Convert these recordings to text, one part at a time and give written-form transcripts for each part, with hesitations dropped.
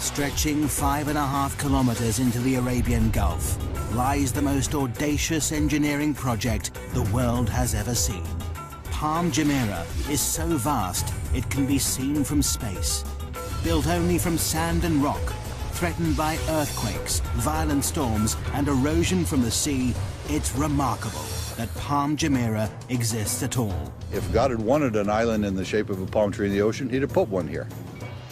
Stretching 5.5 kilometers into the Arabian Gulf lies the most audacious engineering project the world has ever seen. Palm Jumeirah is so vast it can be seen from space. Built only from sand and rock, threatened by earthquakes, violent storms and erosion from the sea, it's remarkable that Palm Jumeirah exists at all. If God had wanted an island in the shape of a palm tree in the ocean, he'd have put one here.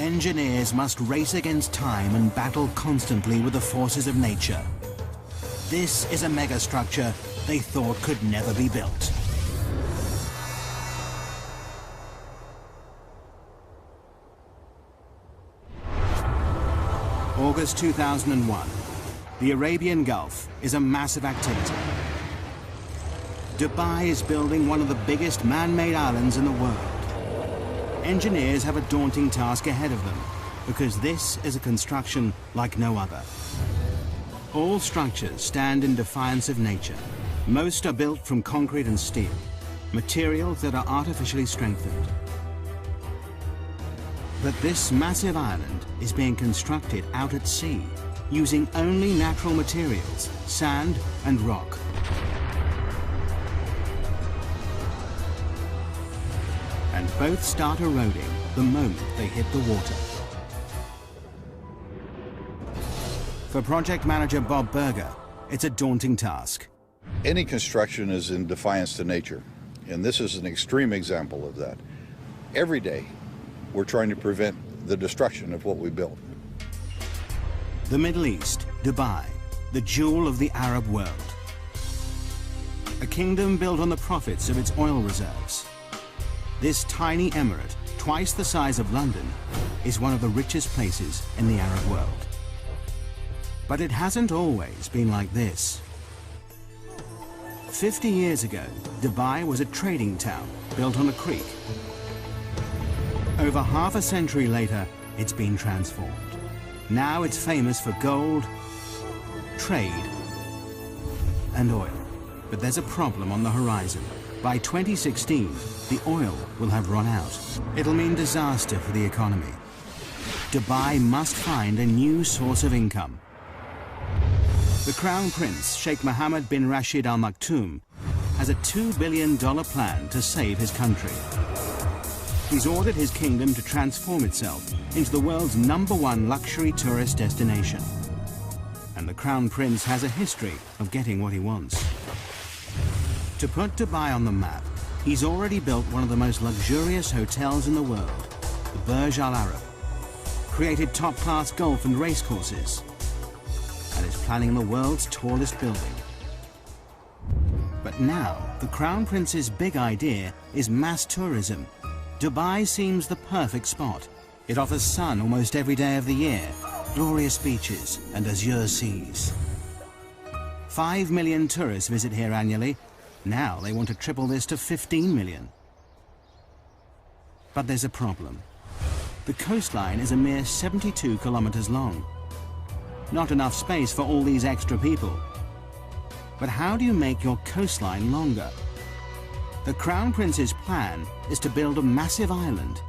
Engineers must race against time and battle constantly with the forces of nature. This is a megastructure they thought could never be built. August 2001. The Arabian Gulf is a massive activity. Dubai is building one of the biggest man-made islands in the world. Engineers have a daunting task ahead of them because this is a construction like no other. All structures stand in defiance of nature. Most are built from concrete and steel, materials that are artificially strengthened. But this massive island is being constructed out at sea, using only natural materials, sand and rock. And both start eroding the moment they hit the water. For project manager Bob Berger, it's a daunting task. Any construction is in defiance to nature, and this is an extreme example of that. Every day, we're trying to prevent the destruction of what we built. The Middle East, Dubai, the jewel of the Arab world. A kingdom built on the profits of its oil reserves. This tiny emirate, twice the size of London, is one of the richest places in the Arab world. But it hasn't always been like this. 50 years ago, Dubai was a trading town built on a creek. Over half a century later, it's been transformed. Now it's famous for gold, trade, and oil. But there's a problem on the horizon. By 2016, the oil will have run out. It'll mean disaster for the economy. Dubai must find a new source of income. The Crown Prince, Sheikh Mohammed bin Rashid Al Maktoum, has a $2 billion plan to save his country. He's ordered his kingdom to transform itself into the world's #1 luxury tourist destination. And the Crown Prince has a history of getting what he wants. To put Dubai on the map, he's already built one of the most luxurious hotels in the world, the Burj Al Arab, created top-class golf and race courses, and is planning the world's tallest building. But now, the Crown Prince's big idea is mass tourism. Dubai seems the perfect spot. It offers sun almost every day of the year, glorious beaches and azure seas. 5 million tourists visit here annually. Now they want to triple this to 15 million. But there's a problem. The coastline is a mere 72 kilometers long. Not enough space for all these extra people. But how do you make your coastline longer? The Crown Prince's plan is to build a massive island,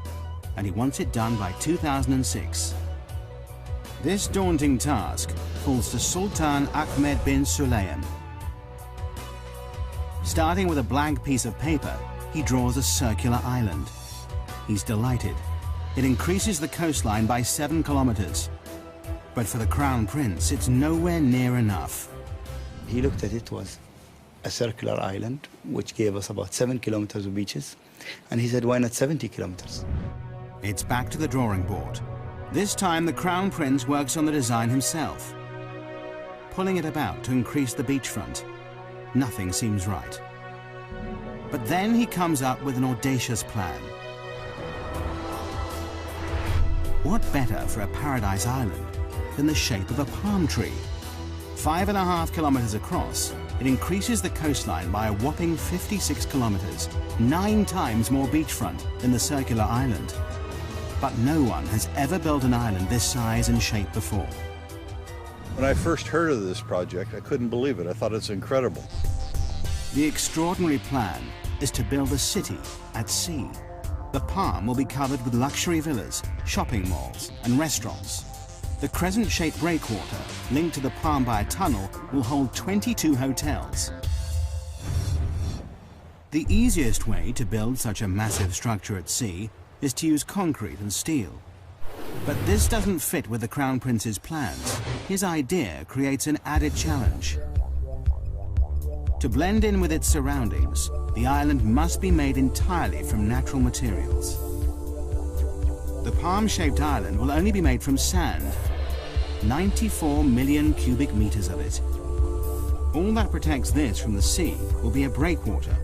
and he wants it done by 2006. This daunting task falls to Sultan Ahmed bin Sulayem. Starting with a blank piece of paper, he draws a circular island. He's delighted. It increases the coastline by 7 kilometers. But for the Crown Prince, it's nowhere near enough. He looked at it was a circular island, which gave us about 7 kilometers of beaches. And he said, why not 70 kilometers? It's back to the drawing board. This time, the Crown Prince works on the design himself, pulling it about to increase the beachfront. Nothing seems right. But then he comes up with an audacious plan. What better for a paradise island than the shape of a palm tree? 5.5 kilometers across, it increases the coastline by a whopping 56 kilometers, 9 times more beachfront than the circular island. But no one has ever built an island this size and shape before. When I first heard of this project, I couldn't believe it. I thought it's incredible. The extraordinary plan is to build a city at sea. The palm will be covered with luxury villas, shopping malls, and restaurants. The crescent-shaped breakwater, linked to the palm by a tunnel, will hold 22 hotels. The easiest way to build such a massive structure at sea is to use concrete and steel. But this doesn't fit with the Crown Prince's plans. His idea creates an added challenge. To blend in with its surroundings, the island must be made entirely from natural materials. The palm-shaped island will only be made from sand, 94 million cubic meters of it. All that protects this from the sea will be a breakwater,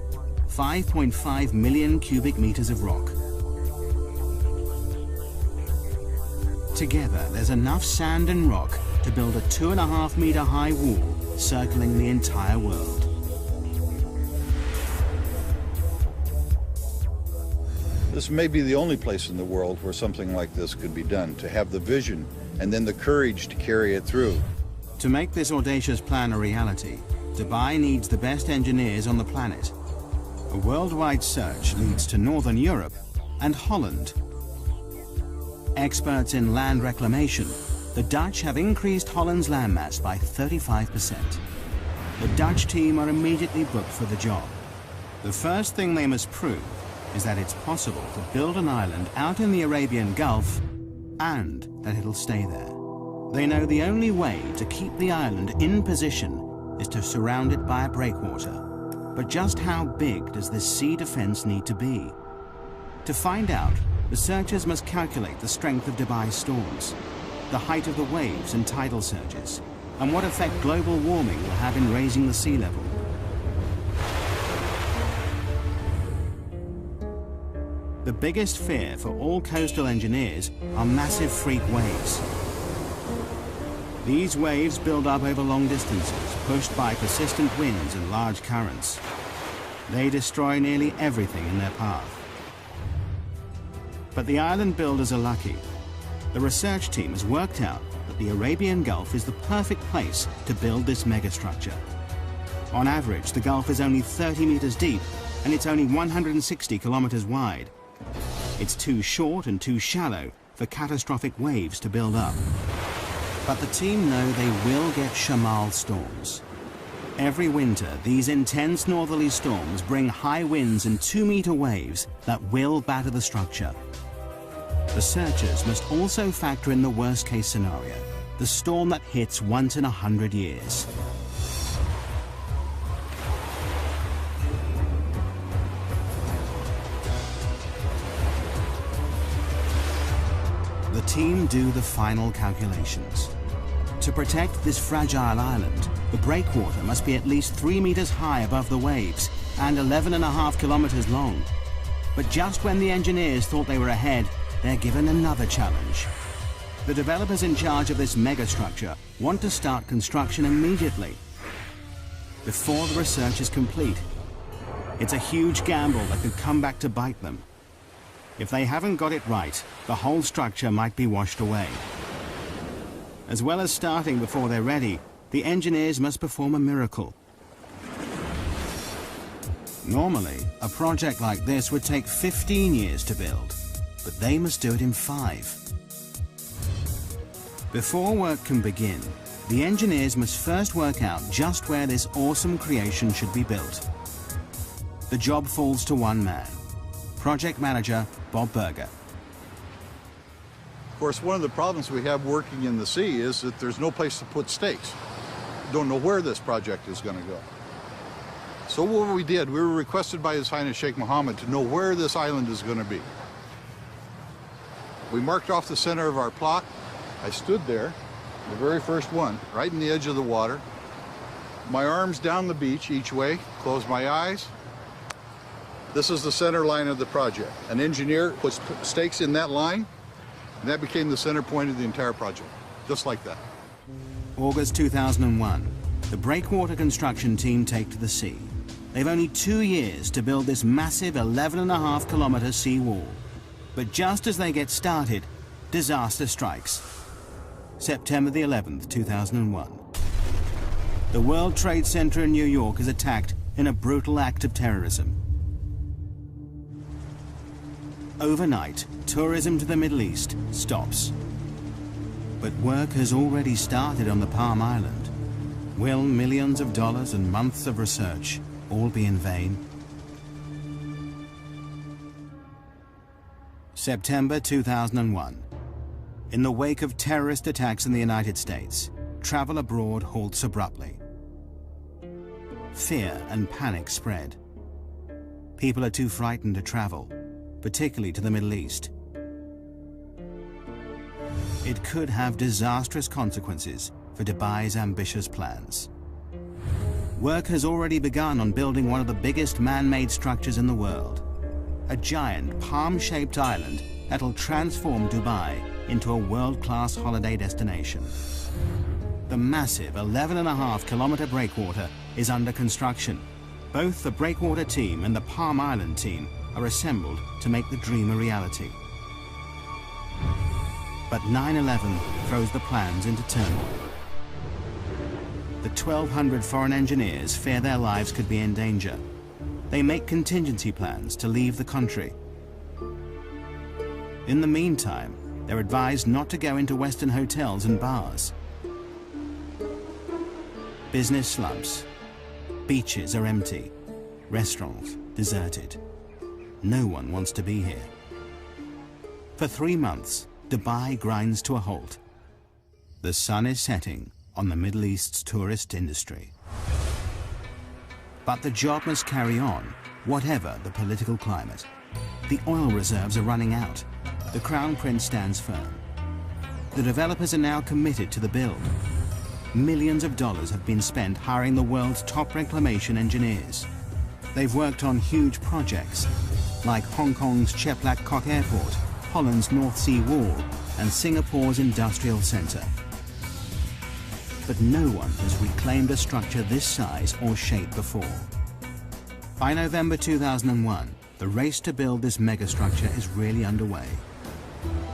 5.5 million cubic meters of rock. Together, there's enough sand and rock to build a 2.5 meter high wall circling the entire world. This may be the only place in the world where something like this could be done, to have the vision and then the courage to carry it through. To make this audacious plan a reality, Dubai needs the best engineers on the planet. A worldwide search leads to Northern Europe and Holland. Experts in land reclamation, the Dutch have increased Holland's landmass by 35%. The Dutch team are immediately booked for the job. The first thing they must prove is that it's possible to build an island out in the Arabian Gulf and that it'll stay there. They know the only way to keep the island in position is to surround it by a breakwater. But just how big does this sea defense need to be? To find out, researchers must calculate the strength of Dubai's storms, the height of the waves and tidal surges, and what effect global warming will have in raising the sea level. The biggest fear for all coastal engineers are massive freak waves. These waves build up over long distances, pushed by persistent winds and large currents. They destroy nearly everything in their path. But the island builders are lucky. The research team has worked out that the Arabian Gulf is the perfect place to build this megastructure. On average, the Gulf is only 30 meters deep, and it's only 160 kilometers wide. It's too short and too shallow for catastrophic waves to build up. But the team know they will get Shamal storms. Every winter, these intense northerly storms bring high winds and 2-meter waves that will batter the structure. Researchers must also factor in the worst-case scenario, the storm that hits once in 100 years. The team do the final calculations. To protect this fragile island, the breakwater must be at least 3 meters high above the waves and 11.5 kilometers long. But just when the engineers thought they were ahead, they're given another challenge. The developers in charge of this megastructure want to start construction immediately, before the research is complete. It's a huge gamble that could come back to bite them. If they haven't got it right, the whole structure might be washed away. As well as starting before they're ready, the engineers must perform a miracle. Normally, a project like this would take 15 years to build, but they must do it in 5. Before work can begin, the engineers must first work out just where this awesome creation should be built. The job falls to one man, project manager Bob Berger. Of course, one of the problems we have working in the sea is that there's no place to put stakes. Don't know where this project is going to go. So what we did, we were requested by His Highness Sheikh Mohammed to know where this island is going to be. We marked off the center of our plot. I stood there, the very first one, right in the edge of the water. My arms down the beach each way, close my eyes. This is the center line of the project. An engineer puts stakes in that line, and that became the center point of the entire project, just like that. August 2001, the breakwater construction team take to the sea. They've only 2 years to build this massive 11.5 kilometer sea wall. But just as they get started, disaster strikes. September the 11th, 2001. The World Trade Center in New York is attacked in a brutal act of terrorism. Overnight, tourism to the Middle East stops. But work has already started on the Palm Island. Will millions of dollars and months of research all be in vain? September 2001. In the wake of terrorist attacks in the United States, travel abroad halts abruptly. Fear and panic spread. People are too frightened to travel, particularly to the Middle East. It could have disastrous consequences for Dubai's ambitious plans. Work has already begun on building one of the biggest man-made structures in the world, a giant palm-shaped island that'll transform Dubai into a world-class holiday destination. The massive 11.5-kilometer breakwater is under construction. Both the breakwater team and the Palm Island team are assembled to make the dream a reality. But 9/11 throws the plans into turmoil. The 1,200 foreign engineers fear their lives could be in danger. They make contingency plans to leave the country. In the meantime, they're advised not to go into Western hotels and bars. Business slumps. Beaches are empty. Restaurants deserted. No one wants to be here. For 3 months, Dubai grinds to a halt. The sun is setting on the Middle East's tourist industry. But the job must carry on, whatever the political climate. The oil reserves are running out. The Crown Prince stands firm. The developers are now committed to the build. Millions of dollars have been spent hiring the world's top reclamation engineers. They've worked on huge projects, like Hong Kong's Chek Lap Kok Airport, Holland's North Sea Wall, and Singapore's Industrial Centre. But no one has reclaimed a structure this size or shape before. By November 2001, the race to build this megastructure is really underway.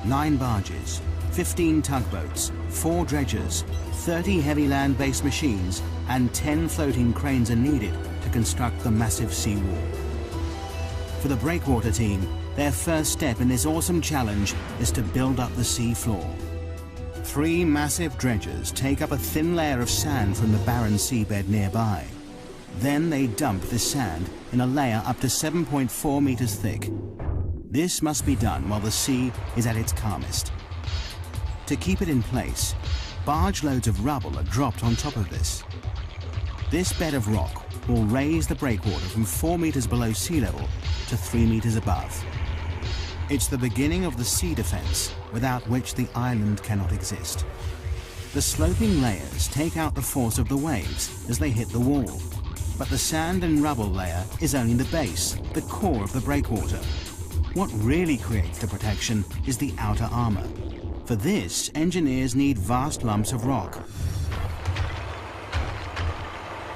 9 barges, 15 tugboats, 4 dredgers, 30 heavy land-based machines, and 10 floating cranes are needed to construct the massive seawall. For the breakwater team, their first step in this awesome challenge is to build up the sea floor. 3 massive dredgers take up a thin layer of sand from the barren seabed nearby. Then they dump this sand in a layer up to 7.4 meters thick. This must be done while the sea is at its calmest. To keep it in place, barge loads of rubble are dropped on top of this. This bed of rock will raise the breakwater from 4 meters below sea level to 3 meters above. It's the beginning of the sea defense, without which the island cannot exist. The sloping layers take out the force of the waves as they hit the wall, but the sand and rubble layer is only the base, the core of the breakwater. What really creates the protection is the outer armor. For this, engineers need vast lumps of rock.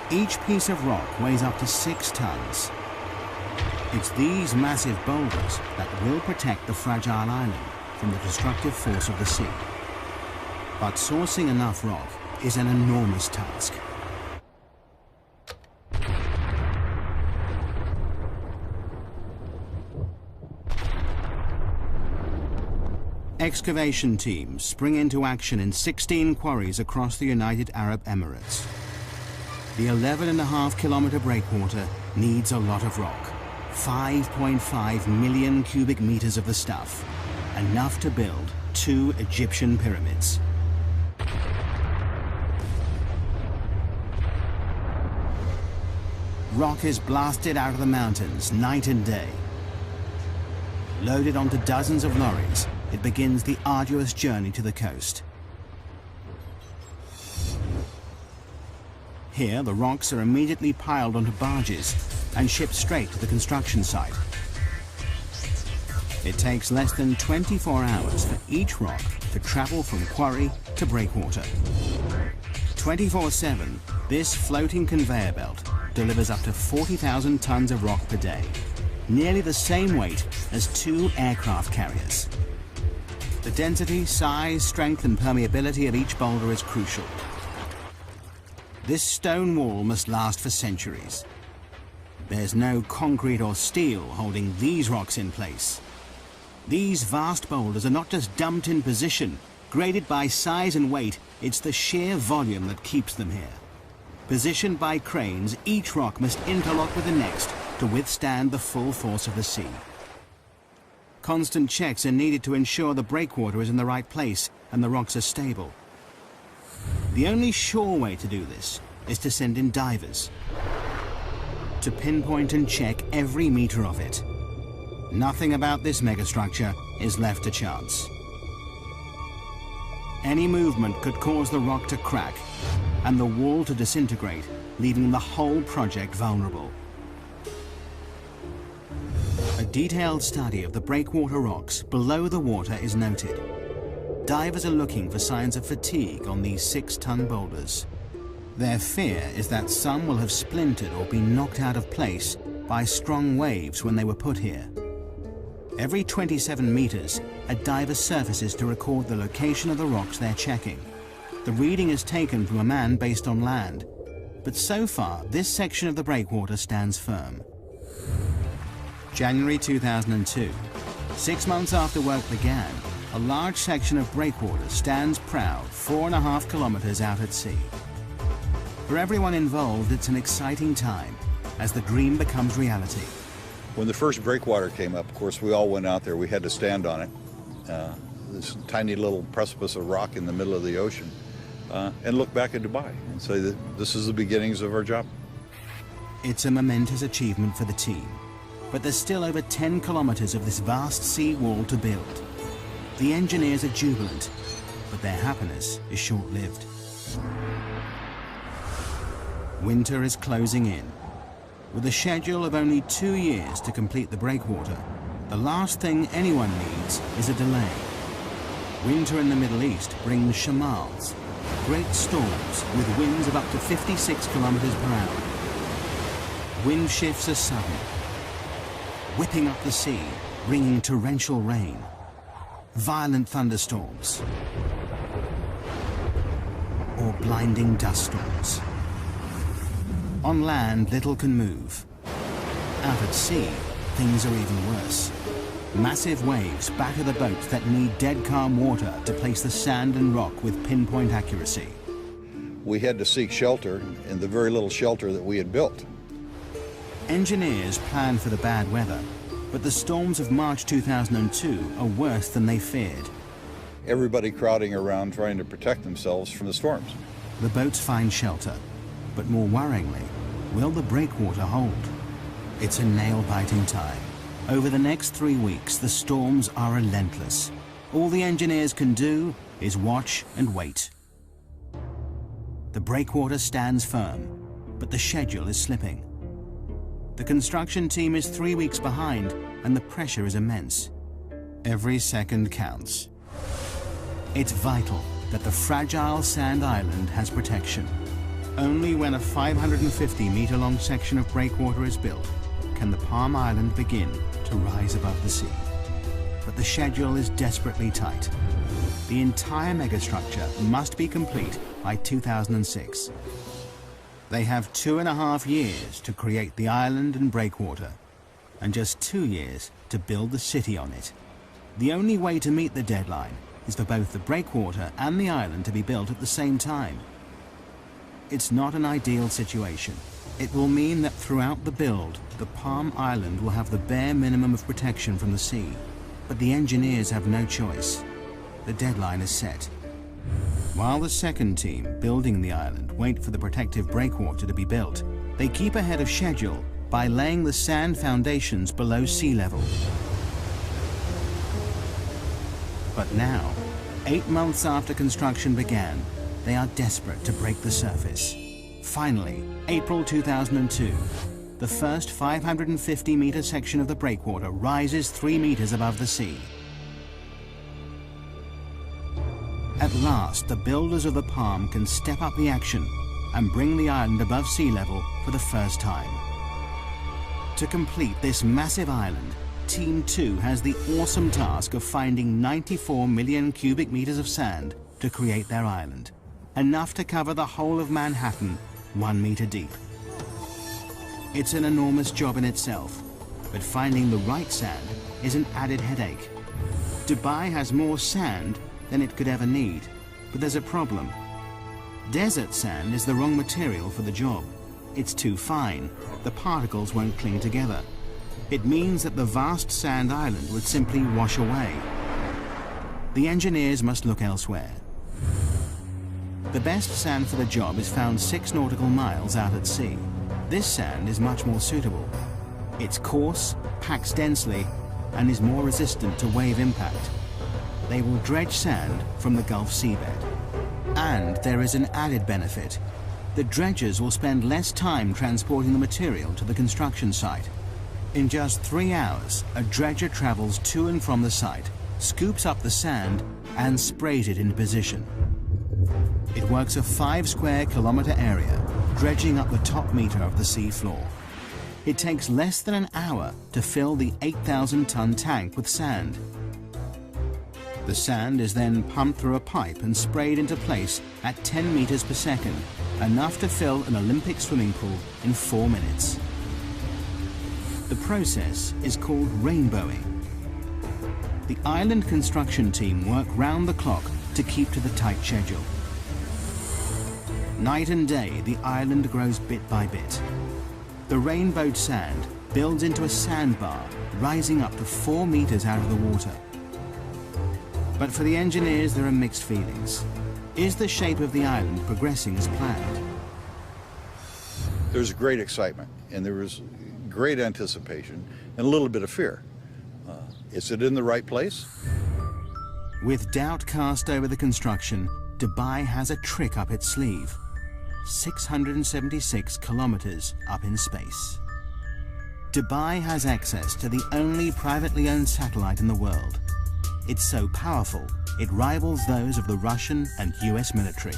Each piece of rock weighs up to 6 tons. It's these massive boulders that will protect the fragile island from the destructive force of the sea. But sourcing enough rock is an enormous task. Excavation teams spring into action in 16 quarries across the United Arab Emirates. The 11.5-kilometer breakwater needs a lot of rock. 5.5 million cubic meters of the stuff, enough to build 2 Egyptian pyramids. Rock is blasted out of the mountains night and day. Loaded onto dozens of lorries, it begins the arduous journey to the coast. Here, the rocks are immediately piled onto barges and shipped straight to the construction site. It takes less than 24 hours for each rock to travel from quarry to breakwater. 24/7, this floating conveyor belt delivers up to 40,000 tons of rock per day, nearly the same weight as 2 aircraft carriers. The density, size, strength, and permeability of each boulder is crucial. This stone wall must last for centuries. There's no concrete or steel holding these rocks in place. These vast boulders are not just dumped in position, Graded by size and weight, it's the sheer volume that keeps them here. Positioned by cranes, each rock must interlock with the next to withstand the full force of the sea. Constant checks are needed to ensure the breakwater is in the right place and the rocks are stable. The only sure way to do this is to send in divers to pinpoint and check every meter of it. Nothing about this megastructure is left to chance. Any movement could cause the rock to crack and the wall to disintegrate, leaving the whole project vulnerable. A detailed study of the breakwater rocks below the water is noted. Divers are looking for signs of fatigue on these 6-ton boulders. Their fear is that some will have splintered or been knocked out of place by strong waves when they were put here. Every 27 meters, a diver surfaces to record the location of the rocks they're checking. The reading is taken from a man based on land, but so far this section of the breakwater stands firm. January 2002. 6 months after work began, a large section of breakwater stands proud 4.5 kilometers out at sea. For everyone involved, it's an exciting time as the dream becomes reality. When the first breakwater came up, of course, we all went out there. We had to stand on it. This tiny little precipice of rock in the middle of the ocean, and look back at Dubai and say that this is the beginnings of our job. It's a momentous achievement for the team, but there's still over 10 kilometers of this vast sea wall to build. The engineers are jubilant, but their happiness is short-lived. Winter is closing in. With a schedule of only 2 years to complete the breakwater, the last thing anyone needs is a delay. Winter in the Middle East brings shamals, great storms with winds of up to 56 kilometers per hour. Wind shifts are sudden, whipping up the sea, bringing torrential rain, violent thunderstorms, or blinding dust storms. On land, little can move. Out at sea, things are even worse. Massive waves batter the boats that need dead calm water to place the sand and rock with pinpoint accuracy. We had to seek shelter in the very little shelter that we had built. Engineers planned for the bad weather, but the storms of March 2002 are worse than they feared. Everybody crowding around trying to protect themselves from the storms. The boats find shelter, but more worryingly, will the breakwater hold? It's a nail-biting time. Over the next 3 weeks, the storms are relentless. All the engineers can do is watch and wait. The breakwater stands firm, but the schedule is slipping. The construction team is 3 weeks behind, and the pressure is immense. Every second counts. It's vital that the fragile sand island has protection. Only when a 550-meter-long section of breakwater is built can the Palm Island begin to rise above the sea. But the schedule is desperately tight. The entire megastructure must be complete by 2006. They have 2.5 years to create the island and breakwater, and just 2 years to build the city on it. The only way to meet the deadline is for both the breakwater and the island to be built at the same time. It's not an ideal situation. It will mean that throughout the build, the Palm Island will have the bare minimum of protection from the sea. But the engineers have no choice. The deadline is set. While the second team building the island wait for the protective breakwater to be built, they keep ahead of schedule by laying the sand foundations below sea level. But now, 8 months after construction began, they are desperate to break the surface. Finally, April 2002, the first 550-meter section of the breakwater rises 3 meters above the sea. At last, the builders of the Palm can step up the action and bring the island above sea level for the first time. To complete this massive island, Team 2 has the awesome task of finding 94 million cubic meters of sand to create their island, enough to cover the whole of Manhattan 1 meter deep. It's an enormous job in itself, but finding the right sand is an added headache. Dubai has more sand than it could ever need. But there's a problem. Desert sand is the wrong material for the job. It's too fine. The particles won't cling together. It means that the vast sand island would simply wash away. The engineers must look elsewhere. The best sand for the job is found 6 nautical miles out at sea. This sand is much more suitable. It's coarse, packs densely, and is more resistant to wave impact. They will dredge sand from the Gulf seabed. And there is an added benefit. The dredgers will spend less time transporting the material to the construction site. In just 3 hours, a dredger travels to and from the site, scoops up the sand, and sprays it into position. It works a 5 square kilometer area, dredging up the top meter of the sea floor. It takes less than an hour to fill the 8,000-ton tank with sand. The sand is then pumped through a pipe and sprayed into place at 10 meters per second, enough to fill an Olympic swimming pool in 4 minutes. The process is called rainbowing. The island construction team work round the clock to keep to the tight schedule. Night and day, the island grows bit by bit. The rainbowed sand builds into a sandbar, rising up to 4 meters out of the water. But for the engineers, there are mixed feelings. Is the shape of the island progressing as planned? There's great excitement, and there was great anticipation and a little bit of fear. Is it in the right place? With doubt cast over the construction, Dubai has a trick up its sleeve. 676 kilometers up in space. Dubai has access to the only privately owned satellite in the world. It's so powerful, it rivals those of the Russian and US military.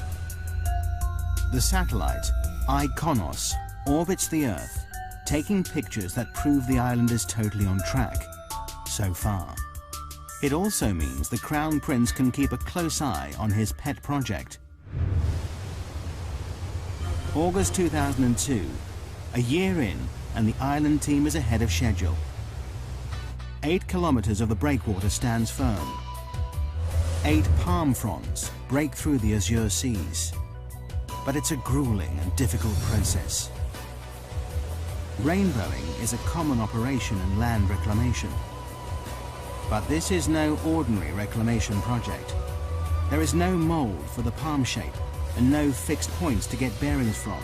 The satellite, IKONOS, orbits the Earth, taking pictures that prove the island is totally on track, so far. It also means the Crown Prince can keep a close eye on his pet project. August 2002, a year in, and the island team is ahead of schedule. 8 kilometers of the breakwater stands firm. 8 palm fronds break through the azure seas. But it's a grueling and difficult process. Rainbowing is a common operation in land reclamation. But this is no ordinary reclamation project. There is no mold for the palm shape and no fixed points to get bearings from.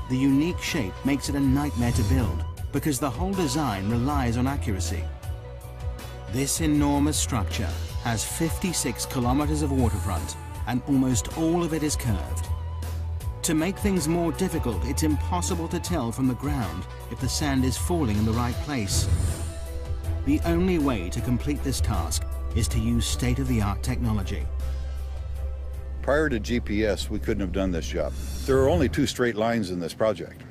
The unique shape makes it a nightmare to build because the whole design relies on accuracy. This enormous structure has 56 kilometers of waterfront and almost all of it is curved. To make things more difficult, it's impossible to tell from the ground if the sand is falling in the right place. The only way to complete this task is to use state-of-the-art technology. Prior to GPS, we couldn't have done this job. There are only 2 straight lines in this project.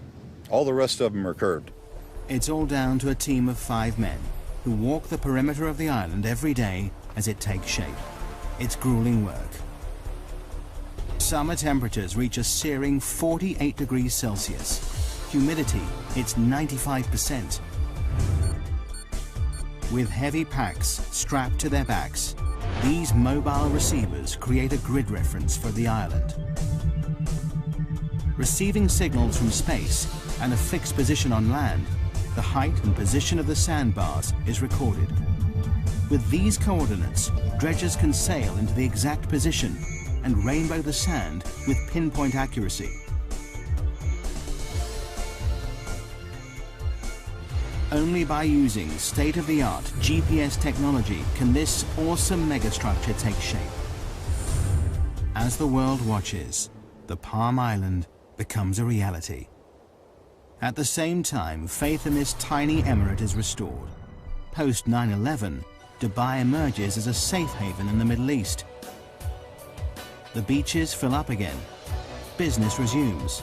All the rest of them are curved. It's all down to a team of 5 men who walk the perimeter of the island every day as it takes shape. It's grueling work. Summer temperatures reach a searing 48 degrees Celsius. Humidity, it's 95%. With heavy packs strapped to their backs, these mobile receivers create a grid reference for the island. Receiving signals from space and a fixed position on land, the height and position of the sandbars is recorded. With these coordinates, dredgers can sail into the exact position and rainbow the sand with pinpoint accuracy. Only by using state-of-the-art GPS technology can this awesome megastructure take shape. As the world watches, the Palm Island becomes a reality. At the same time, faith in this tiny emirate is restored. Post 9/11, Dubai emerges as a safe haven in the Middle East. The beaches fill up again. Business resumes.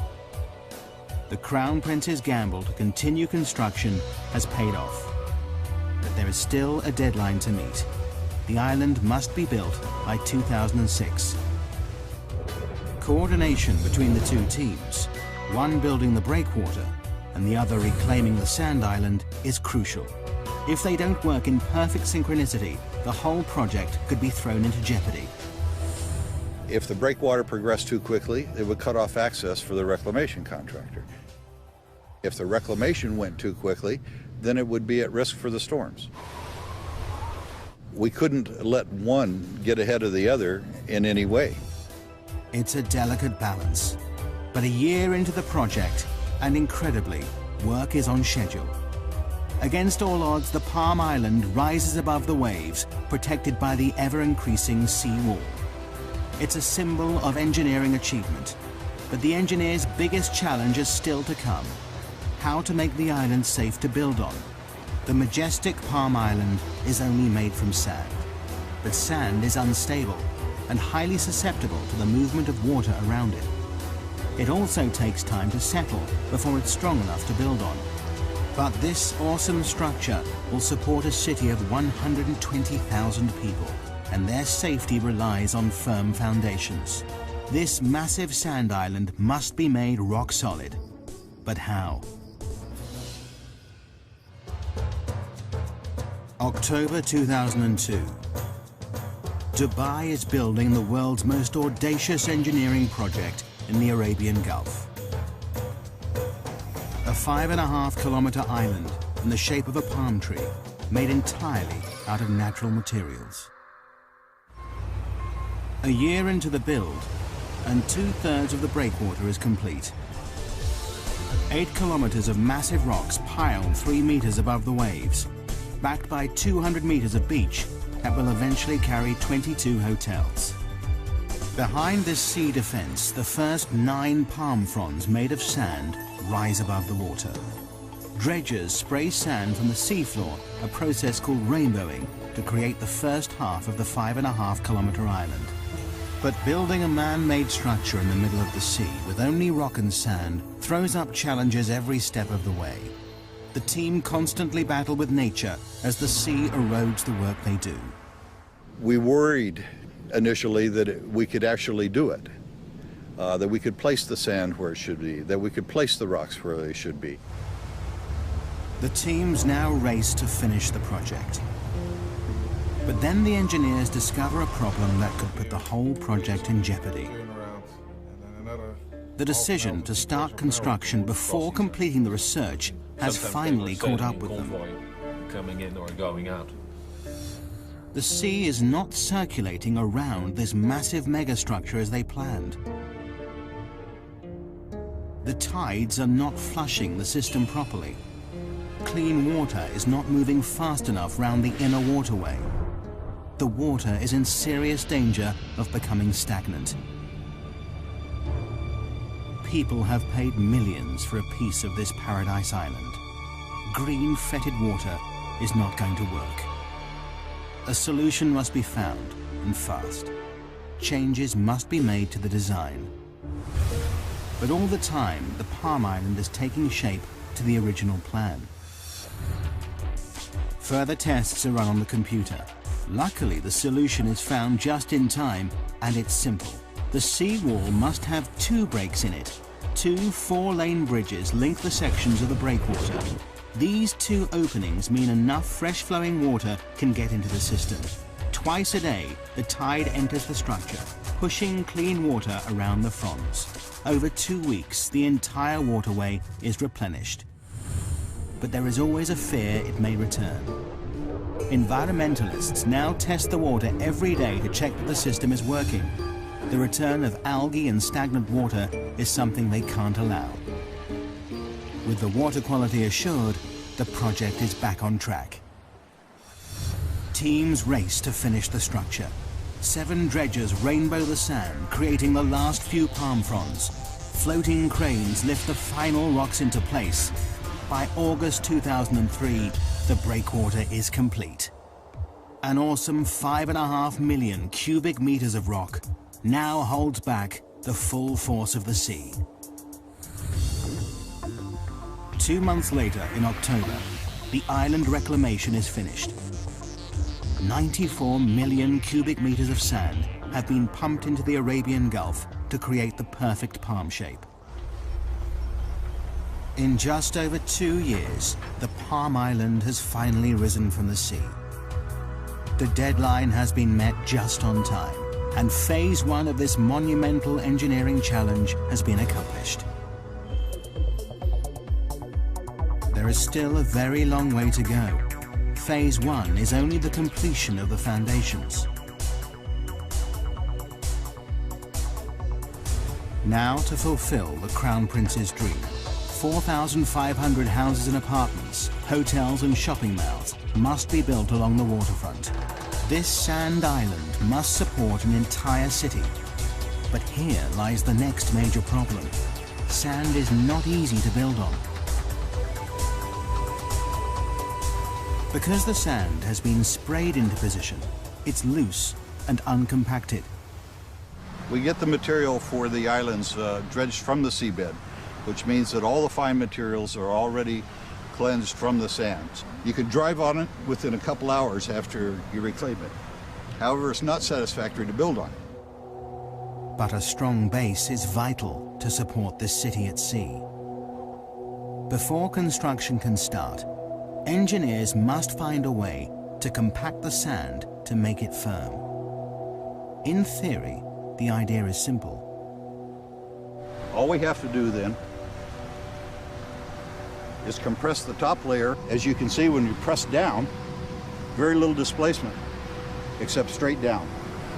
The Crown Prince's gamble to continue construction has paid off. But there is still a deadline to meet. The island must be built by 2006. Coordination between the 2 teams, one building the breakwater and the other reclaiming the sand island, is crucial. If they don't work in perfect synchronicity, the whole project could be thrown into jeopardy. If the breakwater progressed too quickly, it would cut off access for the reclamation contractor. If the reclamation went too quickly, then it would be at risk for the storms. We couldn't let one get ahead of the other in any way. It's a delicate balance, but a year into the project, and incredibly, work is on schedule. Against all odds, the Palm Island rises above the waves, protected by the ever-increasing sea wall. It's a symbol of engineering achievement, but the engineers' biggest challenge is still to come: how to make the island safe to build on. The majestic Palm Island is only made from sand, but sand is unstable and highly susceptible to the movement of water around it. It also takes time to settle before it's strong enough to build on. But this awesome structure will support a city of 120,000 people, and their safety relies on firm foundations. This massive sand island must be made rock solid. But how? October 2002. Dubai is building the world's most audacious engineering project in the Arabian Gulf. A 5.5-kilometer island in the shape of a palm tree, made entirely out of natural materials. A year into the build, and 2/3 of the breakwater is complete. 8 kilometers of massive rocks piled 3 meters above the waves, backed by 200 meters of beach that will eventually carry 22 hotels. Behind this sea defense, the first 9 palm fronds made of sand rise above the water. Dredgers spray sand from the seafloor, a process called rainbowing, to create the first half of the 5.5-kilometer island. But building a man-made structure in the middle of the sea with only rock and sand throws up challenges every step of the way. The team constantly battle with nature as the sea erodes the work they do. We worried initially that we could actually do it, that we could place the sand where it should be, that we could place the rocks where they should be. The teams now race to finish the project. But then the engineers discover a problem that could put the whole project in jeopardy. The decision to start construction before completing the research has finally caught up with them. Coming in or going out. The sea is not circulating around this massive megastructure as they planned. The tides are not flushing the system properly. Clean water is not moving fast enough round the inner waterway. The water is in serious danger of becoming stagnant. People have paid millions for a piece of this paradise island. Green, fetid water is not going to work. A solution must be found, and fast. Changes must be made to the design. But all the time, the Palm Island is taking shape to the original plan. Further tests are run on the computer. Luckily, the solution is found just in time, and it's simple. The seawall must have 2 breaks in it. 2 4-lane bridges link the sections of the breakwater. These 2 openings mean enough fresh-flowing water can get into the system. Twice a day, the tide enters the structure, pushing clean water around the fronds. Over 2 weeks, the entire waterway is replenished. But there is always a fear it may return. Environmentalists now test the water every day to check that the system is working. The return of algae and stagnant water is something they can't allow. With the water quality assured, the project is back on track. Teams race to finish the structure. 7 dredgers rainbow the sand, creating the last few palm fronds. Floating cranes lift the final rocks into place. By August 2003, the breakwater is complete. An awesome 5.5 million cubic meters of rock now holds back the full force of the sea. 2 months later, in October, the island reclamation is finished. 94 million cubic meters of sand have been pumped into the Arabian Gulf to create the perfect palm shape. In just over 2 years, the Palm Island has finally risen from the sea. The deadline has been met just on time, and phase 1 of this monumental engineering challenge has been accomplished. There is still a very long way to go. Phase 1 is only the completion of the foundations. Now to fulfill the Crown Prince's dream. 4,500 houses and apartments, hotels and shopping malls must be built along the waterfront. This sand island must support an entire city. But here lies the next major problem. Sand is not easy to build on. Because the sand has been sprayed into position, it's loose and uncompacted. We get the material for the islands dredged from the seabed, which means that all the fine materials are already cleansed from the sands. You can drive on it within a couple hours after you reclaim it. However, it's not satisfactory to build on. But a strong base is vital to support this city at sea. Before construction can start, engineers must find a way to compact the sand to make it firm. In theory, the idea is simple. All we have to do then is compress the top layer. As you can see, when you press down, very little displacement, except straight down,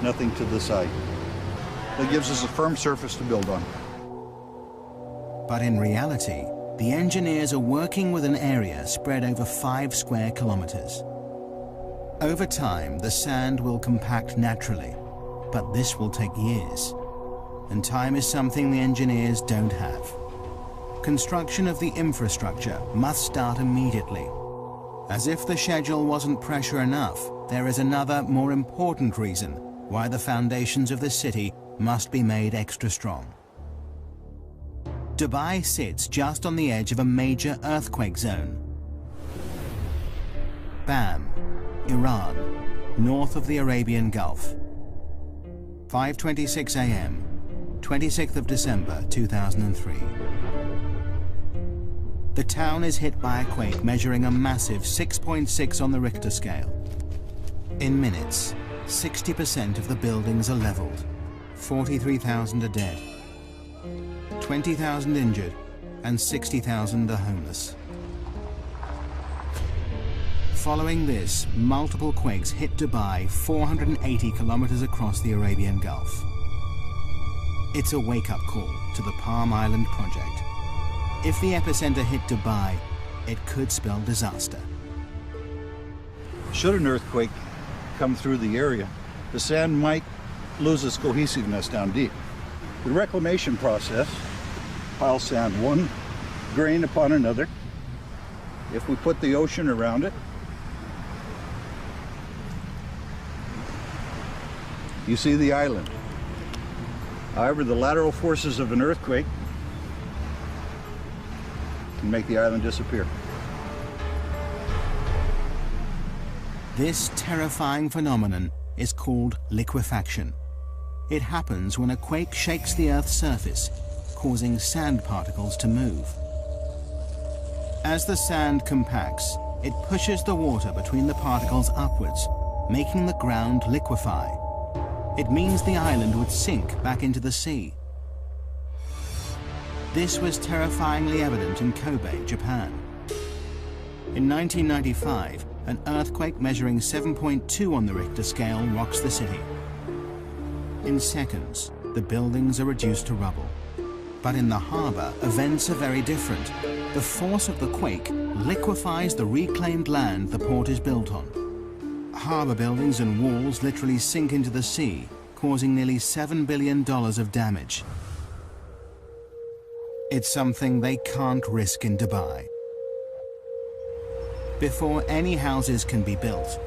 nothing to the side. That gives us a firm surface to build on. But in reality, the engineers are working with an area spread over 5 square kilometers. Over time, the sand will compact naturally, but this will take years. And time is something the engineers don't have. Construction of the infrastructure must start immediately. As if the schedule wasn't pressure enough, there is another, more important reason why the foundations of the city must be made extra strong. Dubai sits just on the edge of a major earthquake zone. Bam, Iran, north of the Arabian Gulf. 5:26 a.m., 26th of December 2003. The town is hit by a quake measuring a massive 6.6 on the Richter scale. In minutes, 60% of the buildings are leveled. 43,000 are dead. 20,000 injured, and 60,000 are homeless. Following this, multiple quakes hit Dubai 480 kilometers across the Arabian Gulf. It's a wake-up call to the Palm Island project. If the epicenter hit Dubai, it could spell disaster. Should an earthquake come through the area, the sand might lose its cohesiveness down deep. The reclamation process piles sand one grain upon another. If we put the ocean around it, you see the island. However, the lateral forces of an earthquake can make the island disappear. This terrifying phenomenon is called liquefaction. It happens when a quake shakes the Earth's surface, causing sand particles to move. As the sand compacts, it pushes the water between the particles upwards, making the ground liquefy. It means the island would sink back into the sea. This was terrifyingly evident in Kobe, Japan. In 1995, an earthquake measuring 7.2 on the Richter scale rocks the city. In seconds, the buildings are reduced to rubble. But in the harbor, events are very different. The force of the quake liquefies the reclaimed land the port is built on. Harbor buildings and walls literally sink into the sea, causing nearly $7 billion of damage. It's something they can't risk in Dubai. Before any houses can be built,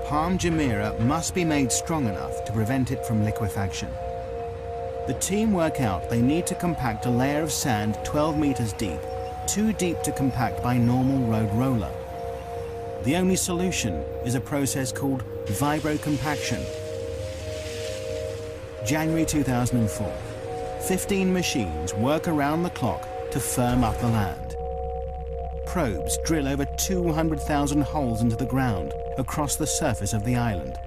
Palm Jumeirah must be made strong enough to prevent it from liquefaction. The team work out they need to compact a layer of sand 12 meters deep, too deep to compact by normal road roller. The only solution is a process called vibrocompaction. January 2004. 15 machines work around the clock to firm up the land. Probes drill over 200,000 holes into the ground across the surface of the island.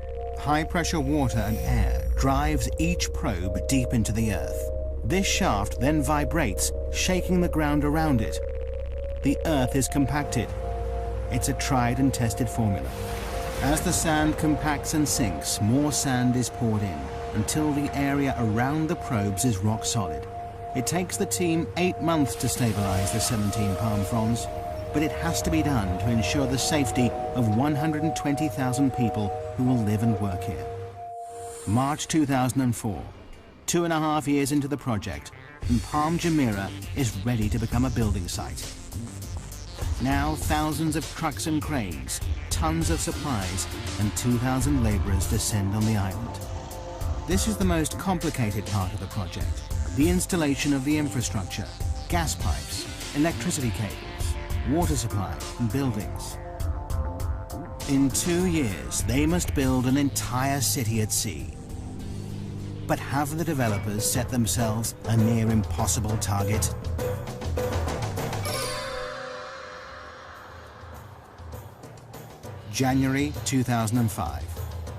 high-pressure water and air drives each probe deep into the earth. This shaft then vibrates, shaking the ground around it. The earth is compacted. It's a tried and tested formula. As the sand compacts and sinks, more sand is poured in until the area around the probes is rock solid. It takes the team 8 months to stabilize the 17 palm fronds, but it has to be done to ensure the safety of 120,000 people who will live and work here. March 2004, 2.5 years into the project, and Palm Jumeirah is ready to become a building site. Now thousands of trucks and cranes, tons of supplies, and 2,000 laborers descend on the island. This is the most complicated part of the project, the installation of the infrastructure, gas pipes, electricity cables, water supply, and buildings. In 2 years, they must build an entire city at sea. But have the developers set themselves a near impossible target? January 2005.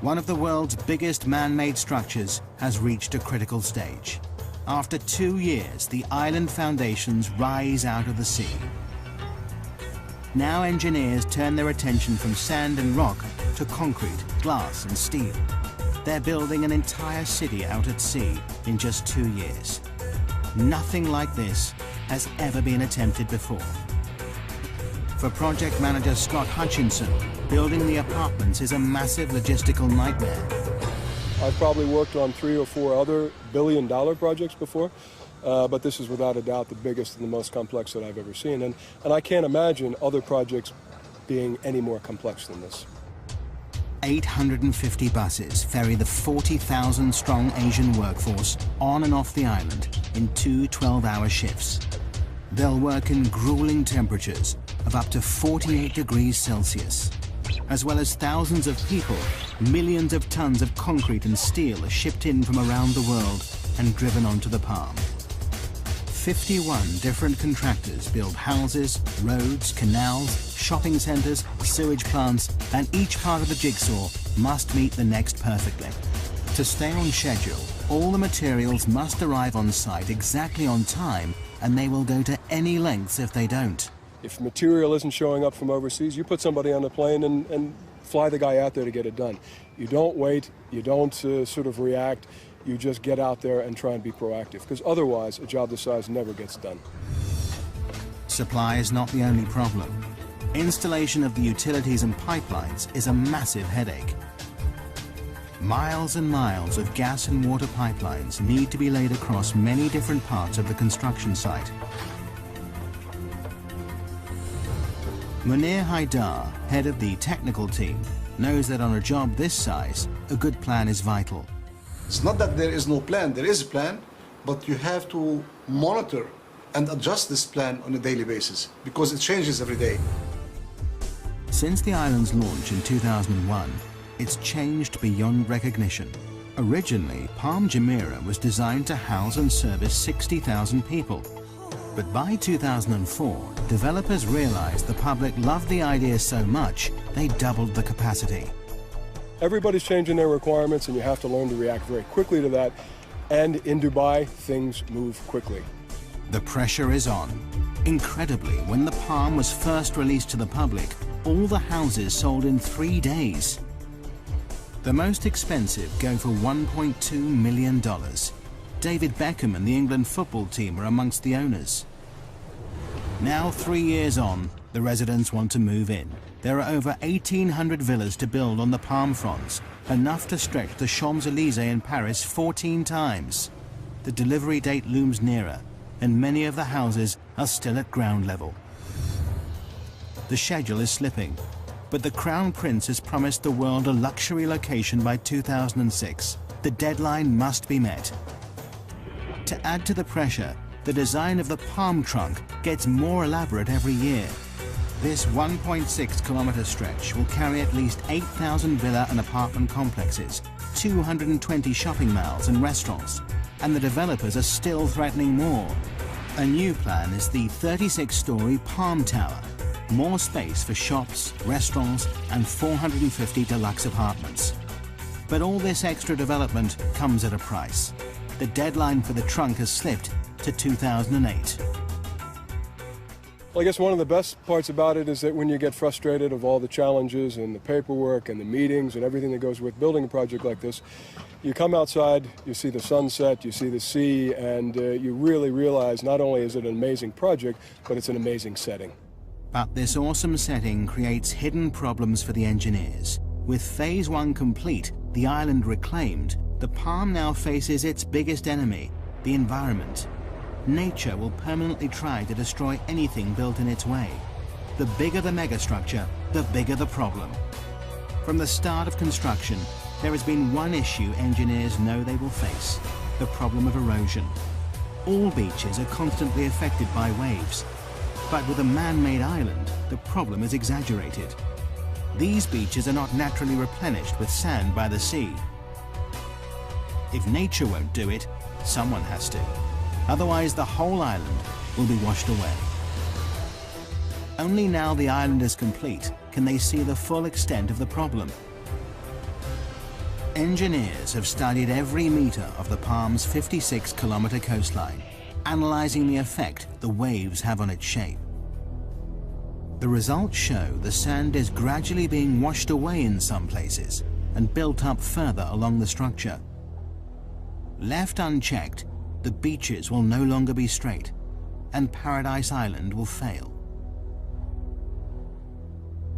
One of the world's biggest man-made structures has reached a critical stage. After 2 years, the island foundations rise out of the sea. Now engineers turn their attention from sand and rock to concrete, glass and steel. They're building an entire city out at sea in just 2 years. Nothing like this has ever been attempted before. For project manager Scott Hutchinson, building the apartments is a massive logistical nightmare. I've probably worked on 3 or 4 other billion-dollar projects before, but this is without a doubt the biggest and the most complex that I've ever seen. And I can't imagine other projects being any more complex than this. 850 buses ferry the 40,000-strong Asian workforce on and off the island in 2 12-hour shifts. They'll work in grueling temperatures of up to 48 degrees Celsius. As well as thousands of people, millions of tons of concrete and steel are shipped in from around the world and driven onto the Palm. 51 different contractors build houses, roads, canals, shopping centers, sewage plants, and each part of the jigsaw must meet the next perfectly. To stay on schedule, all the materials must arrive on site exactly on time, and they will go to any lengths if they don't. If material isn't showing up from overseas, you put somebody on the plane and fly the guy out there to get it done. You don't wait, you don't sort of react, you just get out there and try and be proactive, because otherwise a job this size never gets done. Supply is not the only problem. Installation of the utilities and pipelines is a massive headache. Miles and miles of gas and water pipelines need to be laid across many different parts of the construction site. Munir Haidar, head of the technical team, knows that on a job this size, a good plan is vital. It's not that there is no plan, there is a plan, but you have to monitor and adjust this plan on a daily basis because it changes every day. Since the island's launch in 2001, it's changed beyond recognition. Originally, Palm Jumeirah was designed to house and service 60,000 people. But by 2004, developers realized the public loved the idea so much, they doubled the capacity. Everybody's changing their requirements, and you have to learn to react very quickly to that. And in Dubai, things move quickly. The pressure is on. Incredibly, when the Palm was first released to the public, all the houses sold in 3 days. The most expensive go for $1.2 million. David Beckham and the England football team are amongst the owners. Now, 3 years on, the residents want to move in. There are over 1,800 villas to build on the palm fronds, enough to stretch the Champs-Élysées in Paris 14 times. The delivery date looms nearer, and many of the houses are still at ground level. The schedule is slipping, but the Crown Prince has promised the world a luxury location by 2006. The deadline must be met. To add to the pressure, the design of the palm trunk gets more elaborate every year. This 1.6-kilometer stretch will carry at least 8,000 villa and apartment complexes, 220 shopping malls and restaurants, and the developers are still threatening more. A new plan is the 36-story Palm Tower, more space for shops, restaurants, and 450 deluxe apartments. But all this extra development comes at a price. The deadline for the trunk has slipped to 2008. Well, I guess one of the best parts about it is that when you get frustrated of all the challenges and the paperwork and the meetings and everything that goes with building a project like this, you come outside, you see the sunset, you see the sea, and you really realize not only is it an amazing project, but it's an amazing setting. But this awesome setting creates hidden problems for the engineers. With Phase 1 complete, the island reclaimed, the Palm now faces its biggest enemy, the environment. Nature will permanently try to destroy anything built in its way. The bigger the megastructure, the bigger the problem. From the start of construction, there has been one issue engineers know they will face: the problem of erosion. All beaches are constantly affected by waves, but with a man-made island, the problem is exaggerated. These beaches are not naturally replenished with sand by the sea. If nature won't do it, someone has to. Otherwise, the whole island will be washed away. Only now the island is complete can they see the full extent of the problem. Engineers have studied every meter of the Palm's 56-kilometer coastline, analyzing the effect the waves have on its shape. The results show the sand is gradually being washed away in some places and built up further along the structure. Left unchecked, the beaches will no longer be straight, and Paradise Island will fail.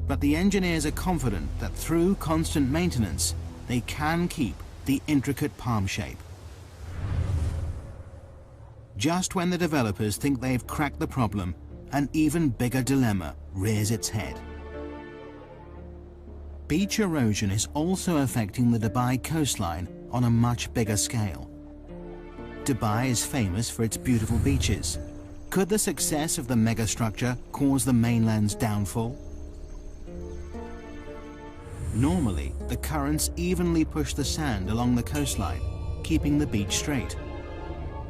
But the engineers are confident that through constant maintenance, they can keep the intricate palm shape. Just when the developers think they've cracked the problem, an even bigger dilemma rears its head. Beach erosion is also affecting the Dubai coastline on a much bigger scale. Dubai is famous for its beautiful beaches. Could the success of the megastructure cause the mainland's downfall? Normally, the currents evenly push the sand along the coastline, keeping the beach straight.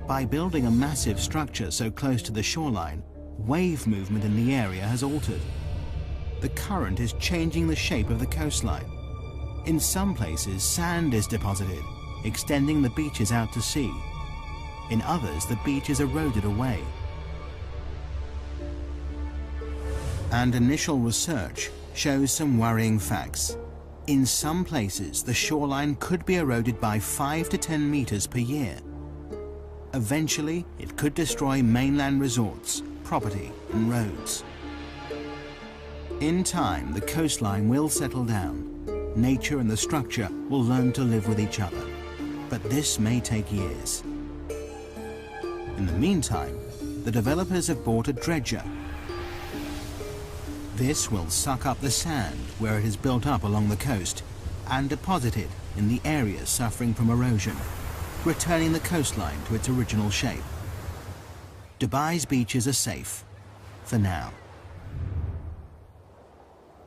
By building a massive structure so close to the shoreline, wave movement in the area has altered. The current is changing the shape of the coastline. In some places, sand is deposited, extending the beaches out to sea. In others, the beach is eroded away. And initial research shows some worrying facts. In some places, the shoreline could be eroded by 5 to 10 meters per year. Eventually, it could destroy mainland resorts, property, and roads. In time, the coastline will settle down. Nature and the structure will learn to live with each other. But this may take years. In the meantime, the developers have bought a dredger. This will suck up the sand where it is built up along the coast and deposit it in the areas suffering from erosion, returning the coastline to its original shape. Dubai's beaches are safe, for now.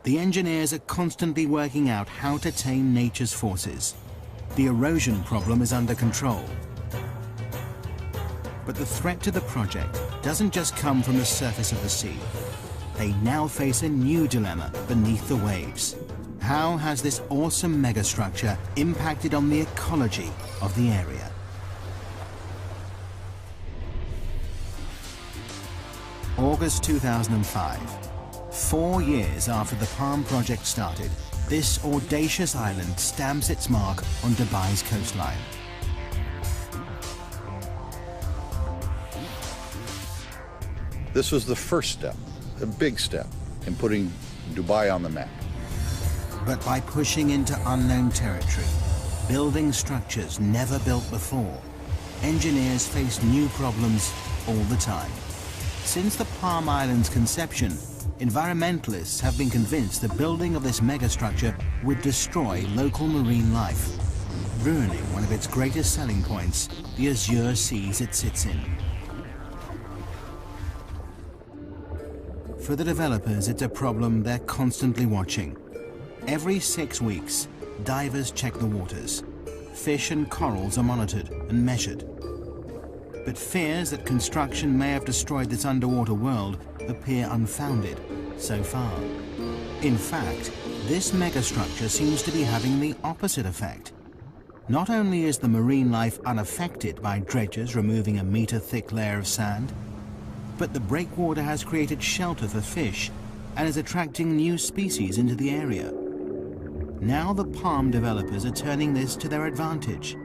The engineers are constantly working out how to tame nature's forces. The erosion problem is under control. But the threat to the project doesn't just come from the surface of the sea. They now face a new dilemma beneath the waves. How has this awesome megastructure impacted on the ecology of the area? August 2005. 4 years after the Palm project started, this audacious island stamps its mark on Dubai's coastline. This was the first step, a big step, in putting Dubai on the map. But by pushing into unknown territory, building structures never built before, engineers face new problems all the time. Since the Palm Island's conception, environmentalists have been convinced the building of this megastructure would destroy local marine life, ruining one of its greatest selling points, the azure seas it sits in. For the developers, it's a problem they're constantly watching. Every 6 weeks, divers check the waters. Fish and corals are monitored and measured. But fears that construction may have destroyed this underwater world appear unfounded so far. In fact, this megastructure seems to be having the opposite effect. Not only is the marine life unaffected by dredgers removing a meter-thick layer of sand, but the breakwater has created shelter for fish and is attracting new species into the area. Now the palm developers are turning this to their advantage.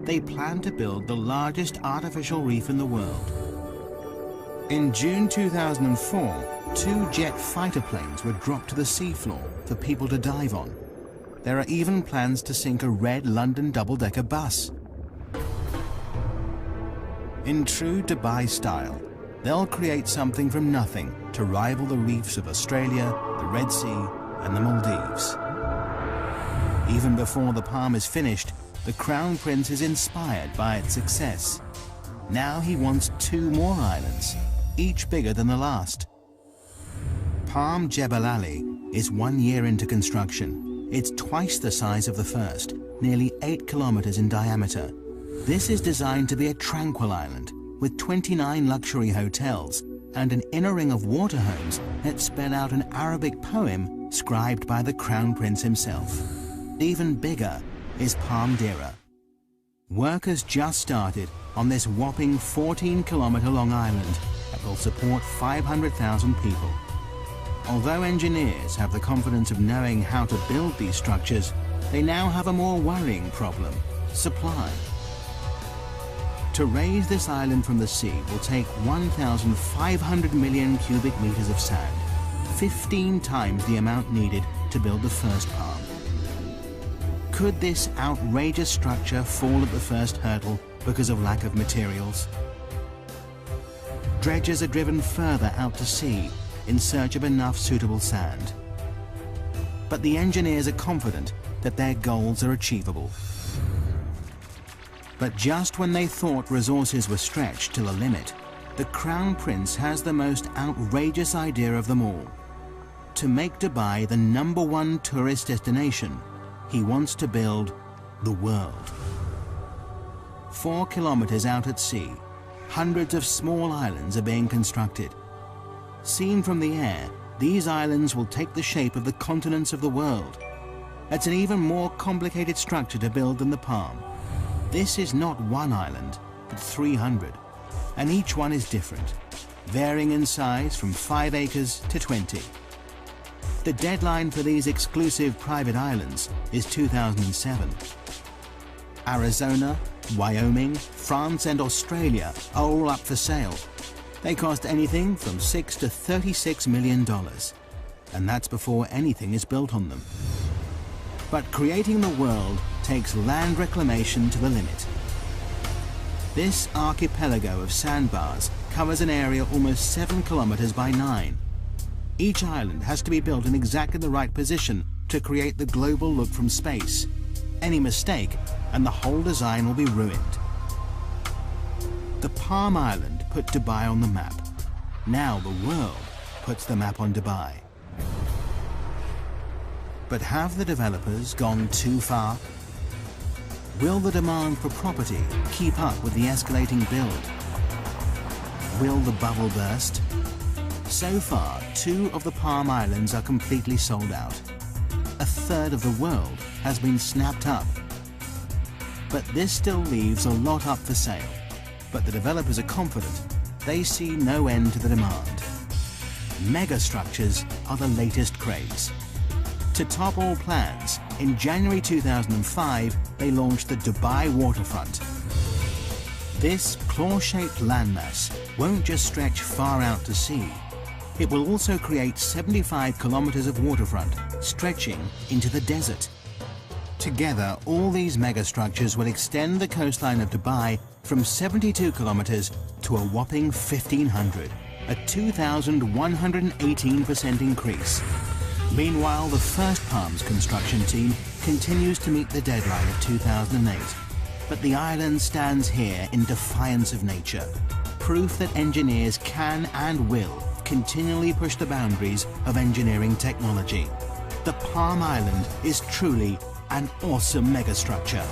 They plan to build the largest artificial reef in the world. In June 2004, 2 jet fighter planes were dropped to the seafloor for people to dive on. There are even plans to sink a red London double-decker bus. In true Dubai style, they'll create something from nothing to rival the reefs of Australia, the Red Sea, and the Maldives. Even before the palm is finished, the Crown Prince is inspired by its success. Now he wants 2 more islands, each bigger than the last. Palm Jebel Ali is 1 year into construction. It's twice the size of the first, nearly 8 kilometers in diameter. This is designed to be a tranquil island with 29 luxury hotels and an inner ring of water homes that spell out an Arabic poem scribed by the Crown Prince himself. Even bigger is Palm Dira. Work has just started on this whopping 14-kilometer-long island that will support 500,000 people. Although engineers have the confidence of knowing how to build these structures, they now have a more worrying problem: supply. To raise this island from the sea will take 1,500 million cubic meters of sand, 15 times the amount needed to build the first palm. Could this outrageous structure fall at the first hurdle because of lack of materials? Dredgers are driven further out to sea in search of enough suitable sand. But the engineers are confident that their goals are achievable. But just when they thought resources were stretched to the limit, the Crown Prince has the most outrageous idea of them all. To make Dubai the #1 tourist destination, he wants to build the world. 4 kilometers out at sea, hundreds of small islands are being constructed. Seen from the air, these islands will take the shape of the continents of the world. It's an even more complicated structure to build than the palm. This is not 1 island, but 300, and each one is different, varying in size from 5 acres to 20. The deadline for these exclusive private islands is 2007. Arizona, Wyoming, France and Australia are all up for sale. They cost anything from $6 to $36 million, and that's before anything is built on them. But creating the world takes land reclamation to the limit. This archipelago of sandbars covers an area almost 7 kilometers by 9. Each island has to be built in exactly the right position to create the global look from space. Any mistake, and the whole design will be ruined. The Palm Island put Dubai on the map. Now the world puts the map on Dubai. But have the developers gone too far? Will the demand for property keep up with the escalating build? Will the bubble burst? So far, 2 of the Palm Islands are completely sold out. A third of the world has been snapped up. But this still leaves a lot up for sale. But the developers are confident they see no end to the demand. Megastructures are the latest craze. To top all plans, in January 2005, they launched the Dubai waterfront. This claw-shaped landmass won't just stretch far out to sea. It will also create 75 kilometers of waterfront, stretching into the desert. Together, all these megastructures will extend the coastline of Dubai from 72 kilometers to a whopping 1,500, a 2,118% increase. Meanwhile, the first Palm's construction team continues to meet the deadline of 2008. But the island stands here in defiance of nature, proof that engineers can and will continually push the boundaries of engineering technology. The Palm Island is truly an awesome megastructure.